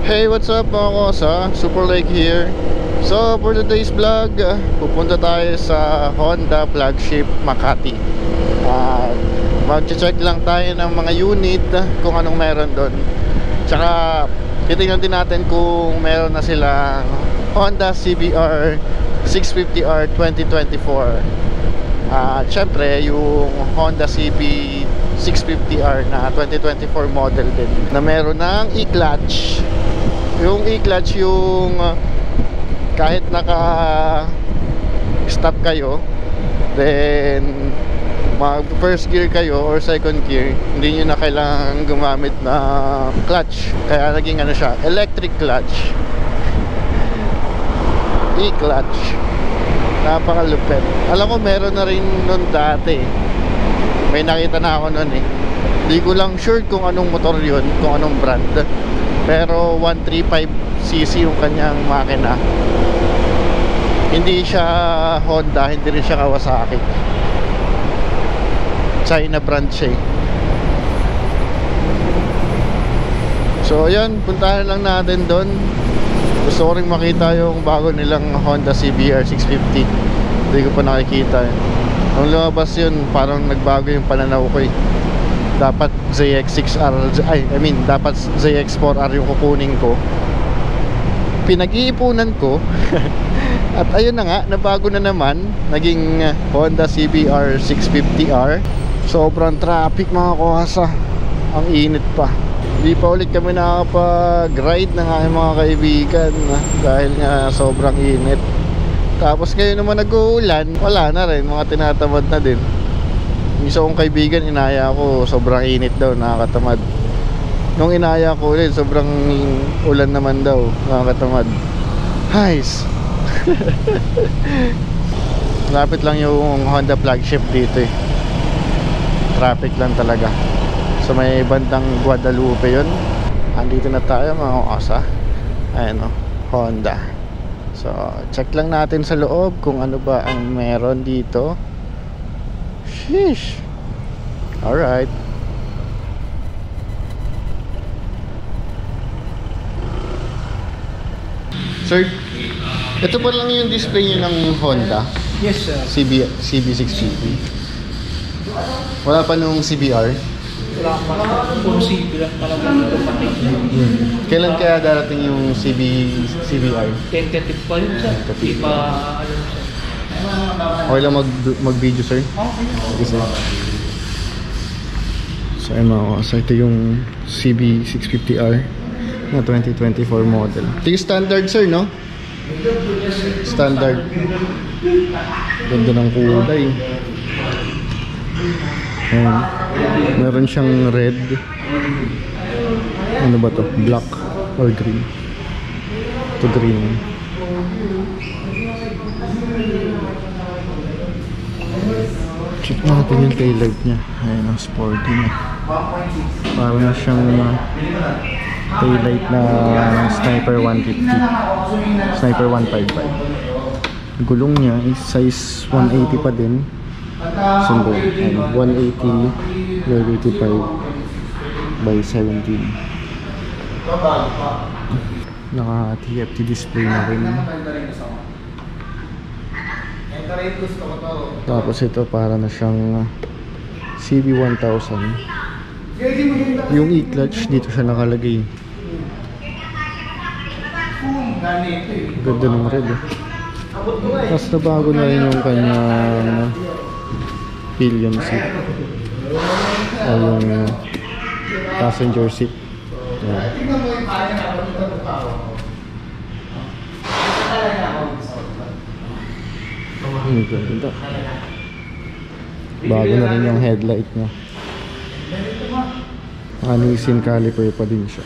Hey, what's up mga kosa? Super Lake here. So, for today's vlog, pupunta tayo sa Honda flagship Makati. Mag-check lang tayo ng mga unit kung anong meron doon. Tsaka, titingnan din natin kung meron na silang Honda CBR 650R 2024. Syempre, yung Honda CB 650R na 2024 model din na meron ng e-clutch. Yung e-clutch yung kahit naka stop kayo, then mag first gear kayo or second gear, hindi nyo na kailangan gumamit na clutch. Kaya naging ano siya, electric clutch, e-clutch. Napakalupit. Alam ko meron na rin nun dati. May nakita na ako nun eh. Hindi ko lang sure kung anong motor yun, kung anong brand. Pero 135cc yung kanyang makina. Hindi siya Honda, hindi rin siya Kawasaki. China brand siya eh. So yun, puntahan lang natin doon. Gusto ko rin makita yung bago nilang Honda CBR 650. Hindi ko pa nakikita eh. Nung lumabas yun, parang nagbago yung pananaw ko eh. Dapat ZX6R, dapat ZX4R yung kukunin ko. Pinag-iipunan ko. At ayun na nga, nabago na naman. Naging Honda CBR 650R. Sobrang traffic mga kuhasa. Ang init pa. Hindi pa ulit kami nakapag-ride ng aking mga kaibigan dahil nga sobrang init. Tapos ngayon naman nag-uulan, wala na rin, mga tinatamad na din. Yung isa kong kaibigan, inaya ko, sobrang init daw, nakakatamad. Nung inaya ko ulit, sobrang ulan naman daw, nakakatamad. Hays! Lapit lang yung Honda flagship dito eh. Traffic lang talaga. So may bandang Guadalupe yun. Andito na tayo mga kasa. Ayan o, Honda. So check lang natin sa loob kung ano ba ang meron dito. Sheesh. Alright. Sir, ito pa lang yung display nyo ng Honda? Yes sir. CB650. Wala pa nung CBR? Wala pa. Puro CB lang pala dumating. Kailan kaya darating yung CBR? Tentative pa yun sir. Hindi pa alam sir. Okay lang mag-video sir? Okay. Okay sir. So ayun mga kasa, ito yung CB650R na 2024 model. Ito yung standard sir, no? Standard. Ganda ng kulay. Ayan. Meron siyang red. Ano ba to? Black or green? Ito green. Check natin yung taillight niya. Ayan ang sporty na. Parang na siyang taillight na Sniper 150, Sniper 155. Gulong niya is size 180 pa din. Sundo, 180 by 85 by 17. Naka TFT display na rin. Tapos ito para na siyang CB1000. Yung e-clutch dito siya nakalagay. Ganda ng red eh. Tapos nabago na rin yung kanyang pillion seat o yung passenger seat. Yeah. Ganda. Bago na rin yung headlight niya. Nissin caliper pa din siya.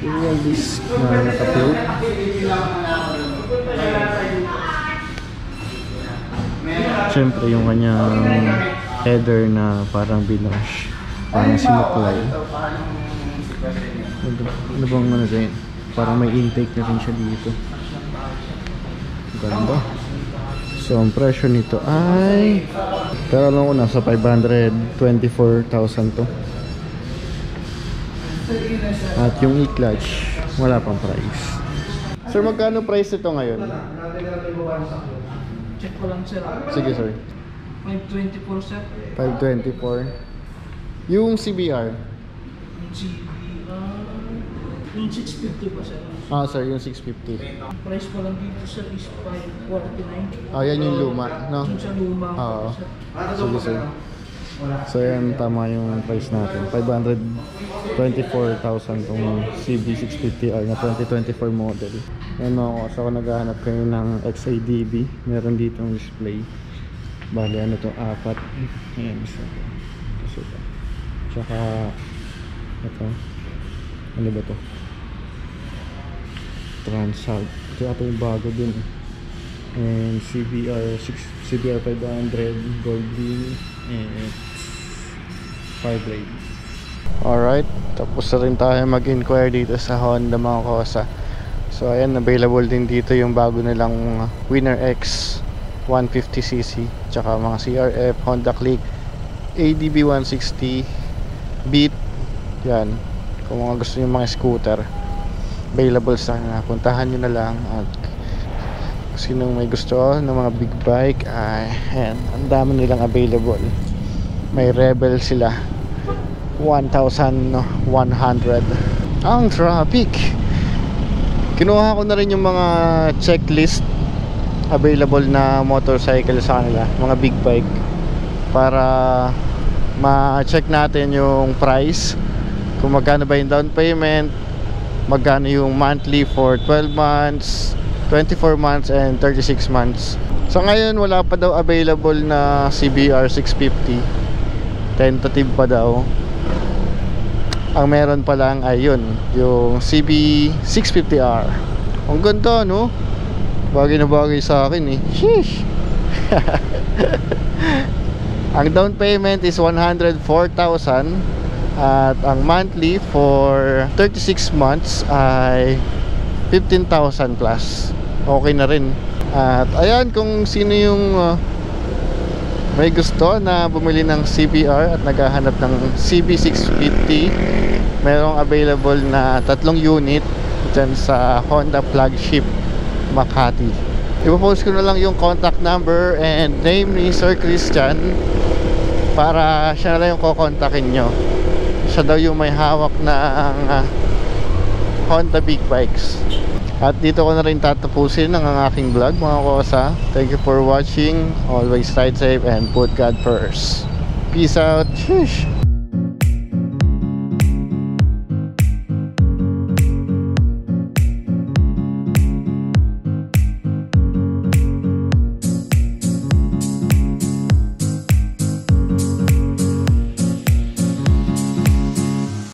Yung disc na naka-float. Siyempre yung kanyang header na parang binash, parang sinuklay. Ano bang ano dyan? Parang may intake na rin siya dito. Ganda. So ang presyo nito ay, pero alam ko nasa 524,000 to. At yung e-clutch, wala pang price. Sir, magkano price ito ngayon? Check ko lang sir. Sige, sir. 524 sir. 524. Yung CBR? Yung CBR. Yung 650 pa sir. Ah, sir, yung 650. Price pa lang dito sir is 549. Ah, yan yung luma, no? Yung sa luma. Oo. Sir. Sige, sir. So, yan, tama yung price natin. 524,000 tong CB650R na 2024 model. Yan mga kasi ako naghahanap kayo ng XADB. Meron dito ang display. Bali, ano to, 4. Ayan, isa. Kasi ito. Tsaka, ito. Ano ba to? Transalp. Ito ito yung bago din. And CBR 500 gold ring and 5 blade. Alright, tapos na rin tayo mag-inquire dito sa Honda mga kosa. So ayan, available din dito yung bago nilang Winner X 150cc, tsaka mga CRF, Honda Click, ADB 160, Beat. Yan, kung mga gusto nyo mga scooter, available sa na, puntahan nyo na lang. At sinong may gusto ng mga big bike, ay ayan, ang dami nilang available. May Rebel sila 1,100. Ang traffic. Kinuha ko na rin yung mga checklist available na motorcycle sa kanila, mga big bike, para ma-check natin yung price, kung magkano ba yung down payment, magkano yung monthly for 12 months, 24 months and 36 months. So ngayon wala pa daw available na CBR 650, tentative pa daw. Ang meron pa lang ay yun, yung CB 650R. Ang ganda, no? Bagay na bagay sa akin eh. Sheesh. Ang down payment is 104,000 at ang monthly for 36 months ay 15,000 plus. Okay na rin. At ayan, kung sino yung may gusto na bumili ng CBR at naghahanap ng CB650, merong available na 3 unit dyan sa Honda flagship Makati. Ipopost ko na lang yung contact number and name ni Sir Christian para siya na lang yung kukontakin nyo. Siya daw yung may hawak ng Honda big bikes. At dito ko na rin tatapusin ang aking vlog mga kosa. Thank you for watching. Always ride safe and put God first. Peace out. Sheesh.